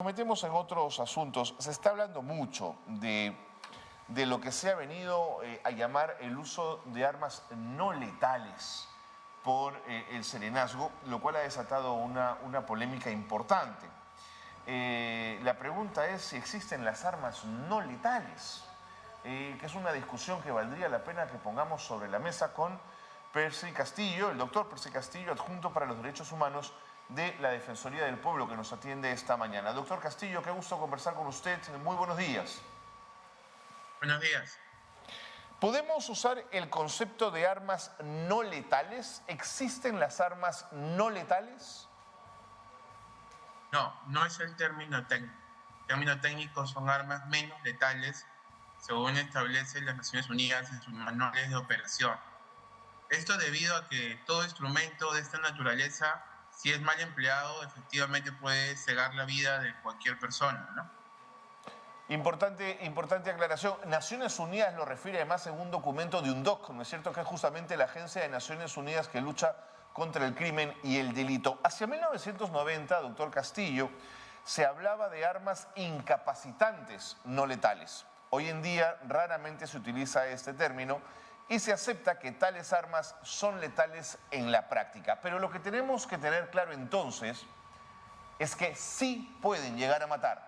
Nos metemos en otros asuntos. Se está hablando mucho de lo que se ha venido a llamar el uso de armas no letales por el serenazgo, lo cual ha desatado una polémica importante. La pregunta es si existen las armas no letales, que es una discusión que valdría la pena que pongamos sobre la mesa con Percy Castillo, el doctor Percy Castillo, adjunto para los derechos humanos de la Defensoría del Pueblo, que nos atiende esta mañana. Doctor Castillo, qué gusto conversar con usted. Muy buenos días. Buenos días. ¿Podemos usar el concepto de armas no letales? ¿Existen las armas no letales? No, no es el término técnico. El término técnico son armas menos letales, según establecen las Naciones Unidas en sus manuales de operación. Esto debido a que todo instrumento de esta naturaleza, si es mal empleado, efectivamente puede cegar la vida de cualquier persona, ¿no? Importante aclaración. Naciones Unidas lo refiere además en un documento de UNODC, ¿no es cierto? Que es justamente la agencia de Naciones Unidas que lucha contra el crimen y el delito. Hacia 1990, doctor Castillo, se hablaba de armas incapacitantes no letales. Hoy en día raramente se utiliza este término y se acepta que tales armas son letales en la práctica. Pero lo que tenemos que tener claro entonces es que sí pueden llegar a matar.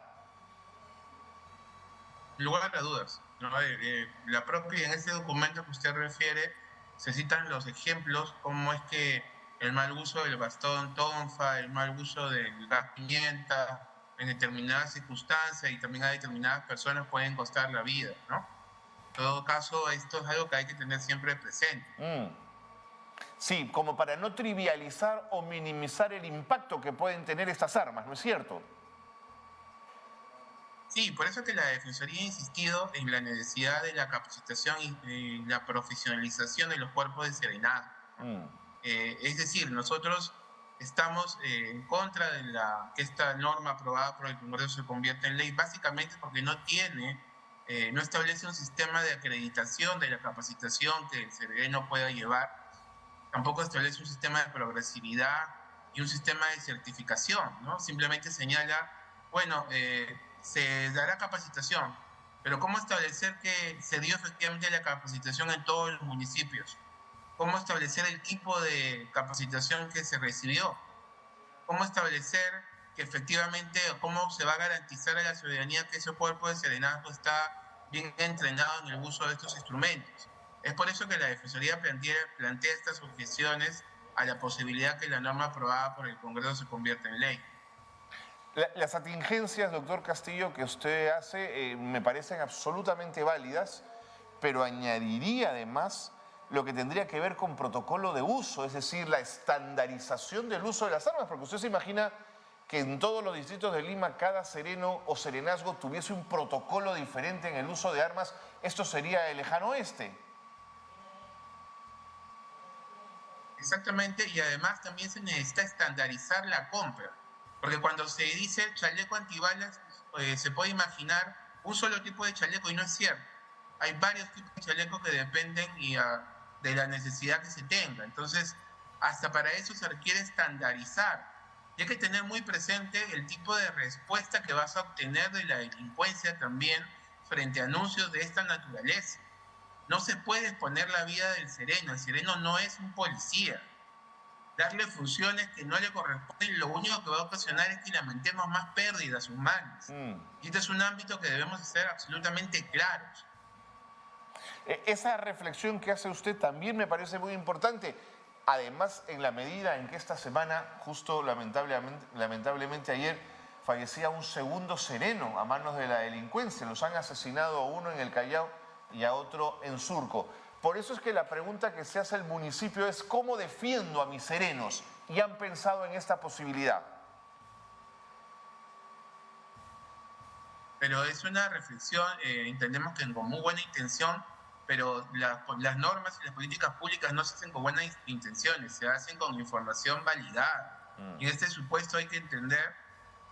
Sin lugar a dudas, ¿no? En este documento que usted refiere se citan los ejemplos, como es que el mal uso del bastón tonfa, el mal uso del gas pimienta, en determinadas circunstancias y también a determinadas personas pueden costar la vida, ¿no? En todo caso, esto es algo que hay que tener siempre presente. Sí, como para no trivializar o minimizar el impacto que pueden tener estas armas, ¿no es cierto? Sí, por eso que la Defensoría ha insistido en la necesidad de la capacitación y la profesionalización de los cuerpos de serenazgo, ¿no? Es decir, nosotros estamos en contra de que esta norma aprobada por el Congreso se convierta en ley, básicamente porque no establece un sistema de acreditación de la capacitación que el sereno pueda llevar, tampoco establece un sistema de progresividad y un sistema de certificación, ¿no? Simplemente señala, bueno, se dará capacitación, pero ¿cómo establecer que se dio efectivamente la capacitación en todos los municipios? ¿Cómo establecer el tipo de capacitación que se recibió? ¿Cómo establecer que efectivamente, o cómo se va a garantizar a la ciudadanía que ese cuerpo de serenazgo está bien entrenado en el uso de estos instrumentos? Es por eso que la Defensoría plantea estas objeciones a la posibilidad que la norma aprobada por el Congreso se convierta en ley. Las atingencias, doctor Castillo, que usted hace me parecen absolutamente válidas, pero añadiría además lo que tendría que ver con protocolo de uso, es decir, la estandarización del uso de las armas, porque usted se imagina que en todos los distritos de Lima cada sereno o serenazgo tuviese un protocolo diferente en el uso de armas. Esto sería el lejano oeste. Exactamente, y además también se necesita estandarizar la compra, porque cuando se dice chaleco antibalas, se puede imaginar un solo tipo de chaleco y no es cierto. Hay varios tipos de chalecos que dependen de la necesidad que se tenga. Entonces, hasta para eso se requiere estandarizar. Y hay que tener muy presente el tipo de respuesta que vas a obtener de la delincuencia también frente a anuncios de esta naturaleza. No se puede exponer la vida del sereno. El sereno no es un policía. Darle funciones que no le corresponden, lo único que va a ocasionar es que lamentemos más pérdidas humanas. Y este es un ámbito que debemos ser absolutamente claros. Esa reflexión que hace usted también me parece muy importante. Además, en la medida en que esta semana, justo lamentablemente ayer, fallecía un segundo sereno a manos de la delincuencia. Los han asesinado a uno en el Callao y a otro en Surco. Por eso es que la pregunta que se hace al municipio es ¿cómo defiendo a mis serenos? ¿Y han pensado en esta posibilidad? Pero es una reflexión, entendemos que con muy buena intención, pero las normas y las políticas públicas no se hacen con buenas intenciones, se hacen con información validada. Y en este supuesto hay que entender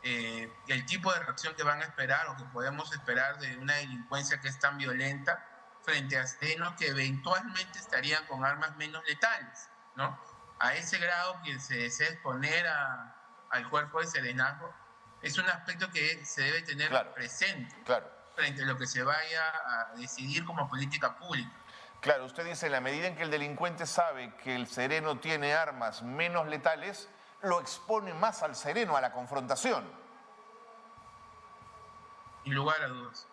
el tipo de reacción que van a esperar o que podemos esperar de una delincuencia que es tan violenta frente a serenos que eventualmente estarían con armas menos letales, ¿no? A ese grado que se desea exponer al cuerpo de serenazgo, es un aspecto que se debe tener presente frente a lo que se vaya a decidir como política pública. Claro, usted dice, en la medida en que el delincuente sabe que el sereno tiene armas menos letales, lo expone más al sereno, a la confrontación. Sin lugar a dudas.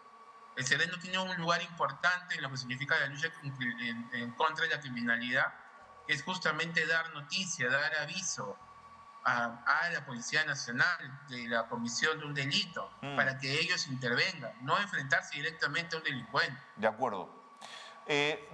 El sereno tiene un lugar importante en lo que significa la lucha en contra de la criminalidad, que es justamente dar noticia, dar aviso a la Policía Nacional de la comisión de un delito, para que ellos intervengan, no enfrentarse directamente a un delincuente. De acuerdo.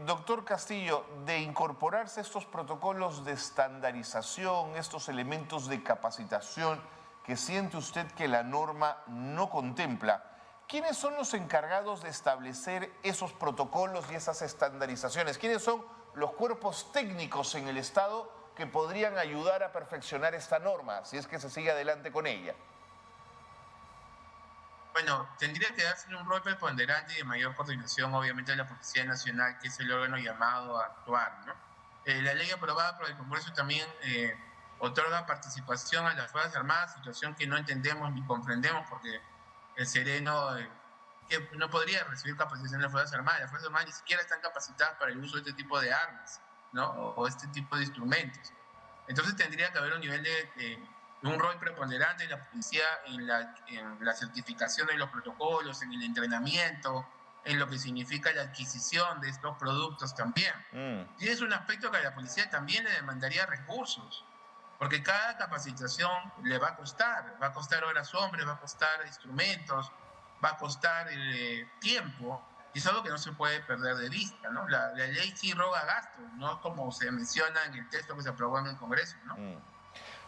Doctor Castillo, de incorporarse estos protocolos de estandarización, estos elementos de capacitación que siente usted que la norma no contempla, ¿quiénes son los encargados de establecer esos protocolos y esas estandarizaciones? ¿Quiénes son los cuerpos técnicos en el Estado que podrían ayudar a perfeccionar esta norma, si es que se sigue adelante con ella? Bueno, tendría que darse un rol preponderante y de mayor coordinación, obviamente, de la Policía Nacional, que es el órgano llamado a actuar, ¿no? La ley aprobada por el Congreso también otorga participación a las Fuerzas Armadas, situación que no entendemos ni comprendemos, porque el sereno que no podría recibir capacitación de las Fuerzas Armadas. Las Fuerzas Armadas ni siquiera están capacitadas para el uso de este tipo de armas, ¿no? O este tipo de instrumentos. Entonces tendría que haber un nivel de un rol preponderante de la policía en la certificación de los protocolos, en el entrenamiento, en lo que significa la adquisición de estos productos también. Y es un aspecto que a la policía también le demandaría recursos, porque cada capacitación le va a costar horas hombres, va a costar instrumentos, va a costar tiempo, y es algo que no se puede perder de vista, ¿no? La ley sí roga gastos, no como se menciona en el texto que se aprobó en el Congreso, ¿no?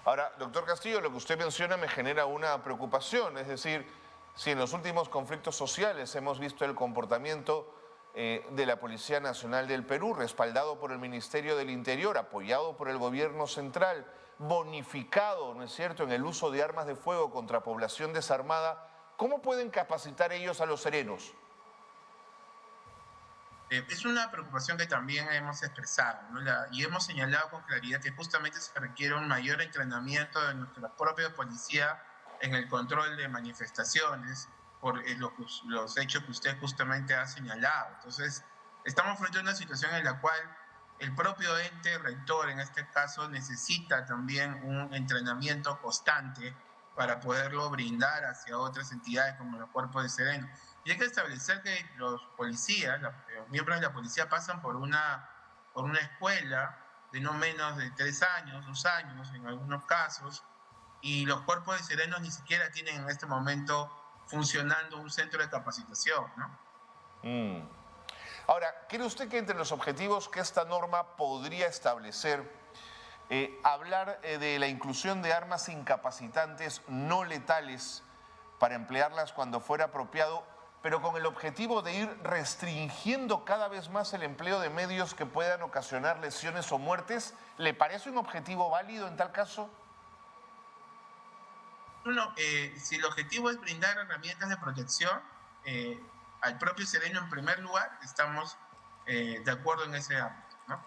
Ahora, doctor Castillo, lo que usted menciona me genera una preocupación, es decir, si en los últimos conflictos sociales hemos visto el comportamiento de la Policía Nacional del Perú, respaldado por el Ministerio del Interior, apoyado por el gobierno central, bonificado, ¿no es cierto?, en el uso de armas de fuego contra población desarmada, ¿cómo pueden capacitar ellos a los serenos? Es una preocupación que también hemos expresado, ¿no? Y hemos señalado con claridad que justamente se requiere un mayor entrenamiento de nuestra propia policía en el control de manifestaciones por los hechos que usted justamente ha señalado. Entonces, estamos frente a una situación en la cual el propio ente rector, en este caso, necesita también un entrenamiento constante para poderlo brindar hacia otras entidades como los cuerpos de serenos. Y hay que establecer que los policías, los miembros de la policía pasan por una escuela de no menos de 3 años, 2 años en algunos casos, y los cuerpos de serenos ni siquiera tienen en este momento funcionando un centro de capacitación, ¿no? Ahora, ¿cree usted que entre los objetivos que esta norma podría establecer, hablar de la inclusión de armas incapacitantes no letales para emplearlas cuando fuera apropiado, pero con el objetivo de ir restringiendo cada vez más el empleo de medios que puedan ocasionar lesiones o muertes? ¿Le parece un objetivo válido en tal caso? Uno, si el objetivo es brindar herramientas de protección al propio sereno en primer lugar, estamos de acuerdo en ese ámbito, ¿no?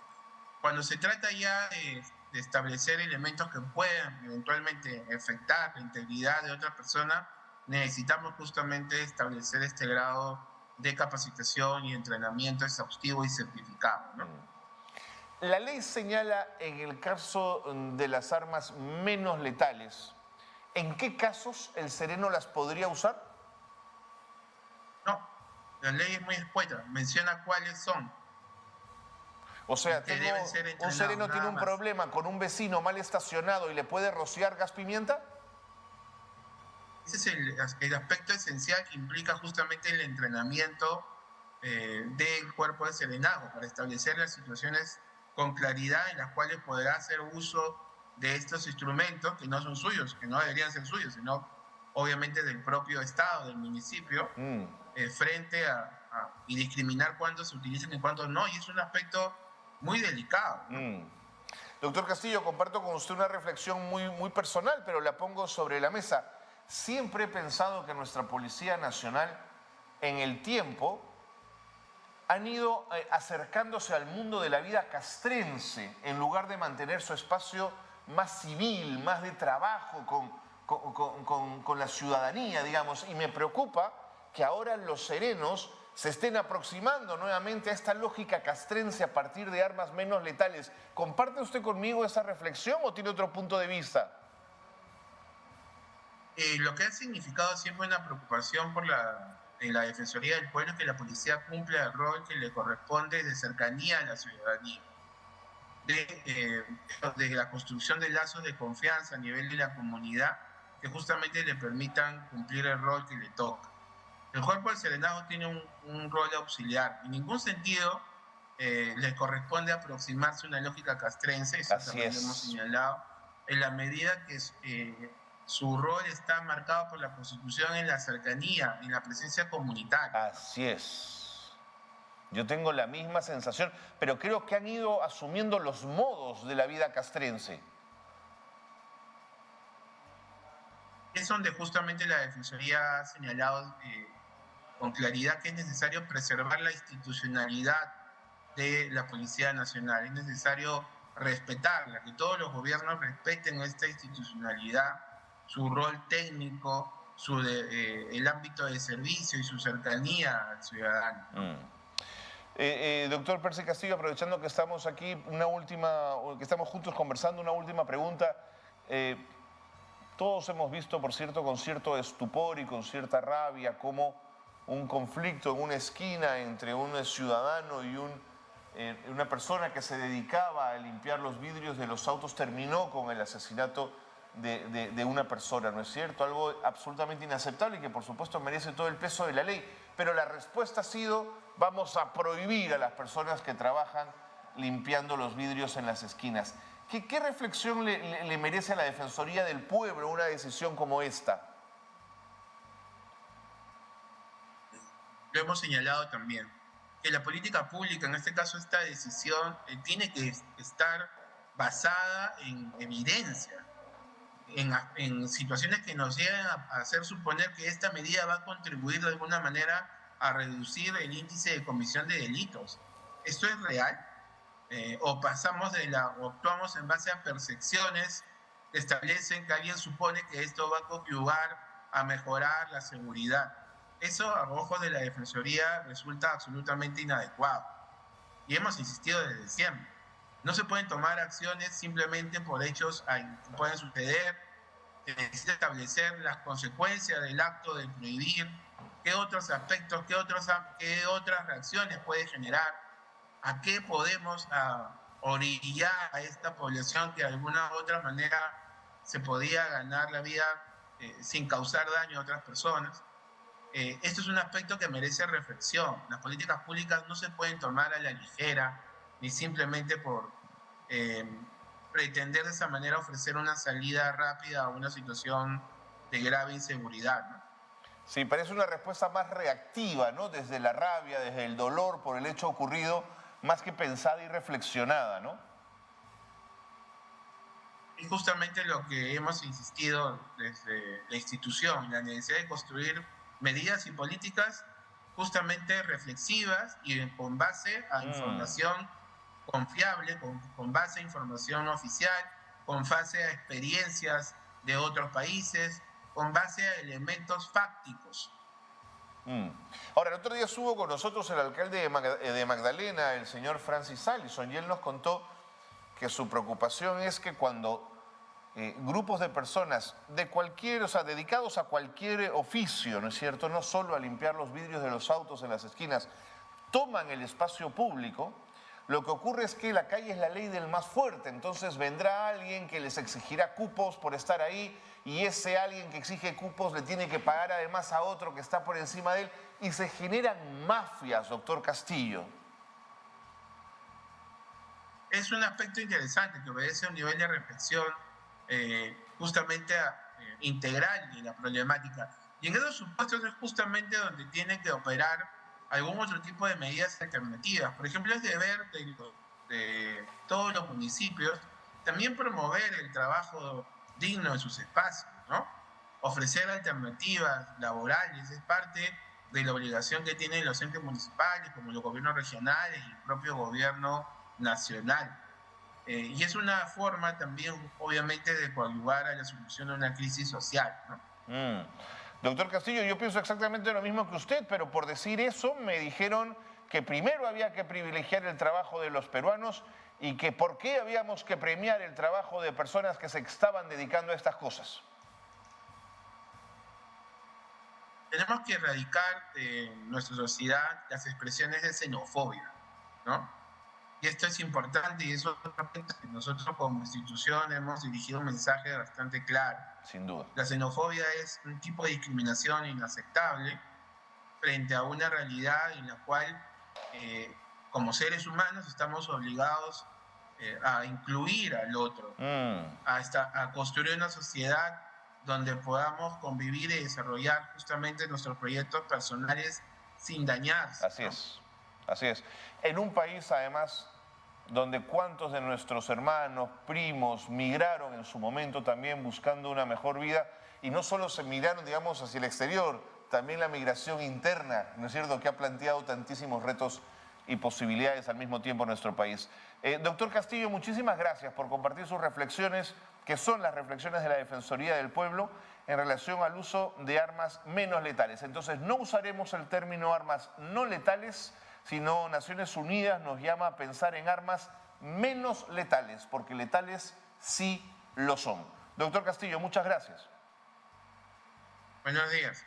Cuando se trata ya de establecer elementos que puedan eventualmente afectar la integridad de otra persona, necesitamos justamente establecer este grado de capacitación y entrenamiento exhaustivo y certificado, ¿no? La ley señala en el caso de las armas menos letales, ¿en qué casos el sereno las podría usar? No, la ley es muy escueta, menciona cuáles son. O sea, un sereno tiene un problema con un vecino mal estacionado y le puede rociar gas pimienta. Ese es el aspecto esencial que implica justamente el entrenamiento del cuerpo de serenazgo para establecer las situaciones con claridad en las cuales podrá hacer uso de estos instrumentos que no son suyos, que no deberían ser suyos, sino obviamente del propio Estado, del municipio, frente y discriminar cuándo se utilizan y cuándo no. Y es un aspecto muy delicado, ¿no? Doctor Castillo, comparto con usted una reflexión muy personal, pero la pongo sobre la mesa. Siempre he pensado que nuestra Policía Nacional, en el tiempo, han ido acercándose al mundo de la vida castrense, en lugar de mantener su espacio más civil, más de trabajo, con la ciudadanía, digamos, y me preocupa que ahora los serenos se estén aproximando nuevamente a esta lógica castrense a partir de armas menos letales. ¿Comparte usted conmigo esa reflexión o tiene otro punto de vista? Lo que ha significado siempre una preocupación en la Defensoría del Pueblo es que la policía cumpla el rol que le corresponde de cercanía a la ciudadanía, de la construcción de lazos de confianza a nivel de la comunidad que justamente le permitan cumplir el rol que le toca. El cuerpo del serenazgo tiene un rol auxiliar. En ningún sentido le corresponde aproximarse a una lógica castrense, eso también lo hemos señalado, en la medida que su rol está marcado por la Constitución en la cercanía, en la presencia comunitaria. Así es. Yo tengo la misma sensación, pero creo que han ido asumiendo los modos de la vida castrense. Es donde justamente la Defensoría ha señalado con claridad que es necesario preservar la institucionalidad de la Policía Nacional. Es necesario respetarla, que todos los gobiernos respeten esta institucionalidad, su rol técnico, el ámbito de servicio y su cercanía al ciudadano. Doctor Percy Castillo, aprovechando que estamos aquí, que estamos juntos conversando, una última pregunta. Todos hemos visto, por cierto, con cierto estupor y con cierta rabia, cómo un conflicto en una esquina entre un ciudadano y una persona que se dedicaba a limpiar los vidrios de los autos terminó con el asesinato de una persona, ¿no es cierto? Algo absolutamente inaceptable y que por supuesto merece todo el peso de la ley. Pero la respuesta ha sido, vamos a prohibir a las personas que trabajan limpiando los vidrios en las esquinas. ¿Qué reflexión le merece a la Defensoría del Pueblo una decisión como esta? Lo hemos señalado también, que la política pública, en este caso esta decisión, tiene que estar basada en evidencia, en situaciones que nos llegan a hacer suponer que esta medida va a contribuir de alguna manera a reducir el índice de comisión de delitos. ¿Esto es real? O actuamos en base a percepciones que establecen que alguien supone que esto va a coadyuvar a mejorar la seguridad. Eso, a ojos de la Defensoría, resulta absolutamente inadecuado. Y hemos insistido desde siempre. No se pueden tomar acciones simplemente por hechos que pueden suceder. Se necesita establecer las consecuencias del acto de prohibir, qué otros aspectos, qué otras reacciones puede generar, a qué podemos orillar a esta población que de alguna u otra manera se podía ganar la vida sin causar daño a otras personas. Esto es un aspecto que merece reflexión. Las políticas públicas no se pueden tomar a la ligera, ni simplemente por pretender de esa manera ofrecer una salida rápida a una situación de grave inseguridad, ¿no? Sí, parece una respuesta más reactiva, ¿no? Desde la rabia, desde el dolor por el hecho ocurrido, más que pensada y reflexionada, ¿no? Y justamente lo que hemos insistido desde la institución, la necesidad de construir medidas y políticas justamente reflexivas y con base a información confiable, con base a información oficial, con base a experiencias de otros países, con base a elementos fácticos. Ahora, el otro día estuvo con nosotros el alcalde de Magdalena, el señor Francis Allison, y él nos contó que su preocupación es que cuando grupos de personas de cualquier, o sea, dedicados a cualquier oficio, ¿no es cierto?, no solo a limpiar los vidrios de los autos en las esquinas, toman el espacio público, lo que ocurre es que la calle es la ley del más fuerte, entonces vendrá alguien que les exigirá cupos por estar ahí y ese alguien que exige cupos le tiene que pagar además a otro que está por encima de él y se generan mafias, doctor Castillo. Es un aspecto interesante que obedece a un nivel de reflexión justamente integral de la problemática. Y en esos supuestos es justamente donde tienen que operar algún otro tipo de medidas alternativas. Por ejemplo, es deber de todos los municipios también promover el trabajo digno en sus espacios, ¿no? Ofrecer alternativas laborales es parte de la obligación que tienen los entes municipales, como los gobiernos regionales y el propio gobierno nacional. Y es una forma también, obviamente, de coadyuvar a la solución de una crisis social, ¿no? Doctor Castillo, yo pienso exactamente lo mismo que usted, pero por decir eso me dijeron que primero había que privilegiar el trabajo de los peruanos y que por qué habíamos que premiar el trabajo de personas que se estaban dedicando a estas cosas. Tenemos que erradicar en nuestra sociedad las expresiones de xenofobia, ¿no? Y esto es importante y eso que nosotros como institución hemos dirigido un mensaje bastante claro. Sin duda. La xenofobia es un tipo de discriminación inaceptable frente a una realidad en la cual, como seres humanos, estamos obligados a incluir al otro, a construir una sociedad donde podamos convivir y desarrollar justamente nuestros proyectos personales sin dañarse. Así es, así es. En un país, además, donde cuántos de nuestros hermanos, primos, migraron en su momento también buscando una mejor vida, y no solo se migraron, digamos, hacia el exterior, también la migración interna, ¿no es cierto?, que ha planteado tantísimos retos y posibilidades al mismo tiempo en nuestro país. Doctor Castillo, muchísimas gracias por compartir sus reflexiones, que son las reflexiones de la Defensoría del Pueblo en relación al uso de armas menos letales. Entonces, no usaremos el término armas no letales, sino Naciones Unidas nos llama a pensar en armas menos letales, porque letales sí lo son. Doctor Castillo, muchas gracias. Buenos días.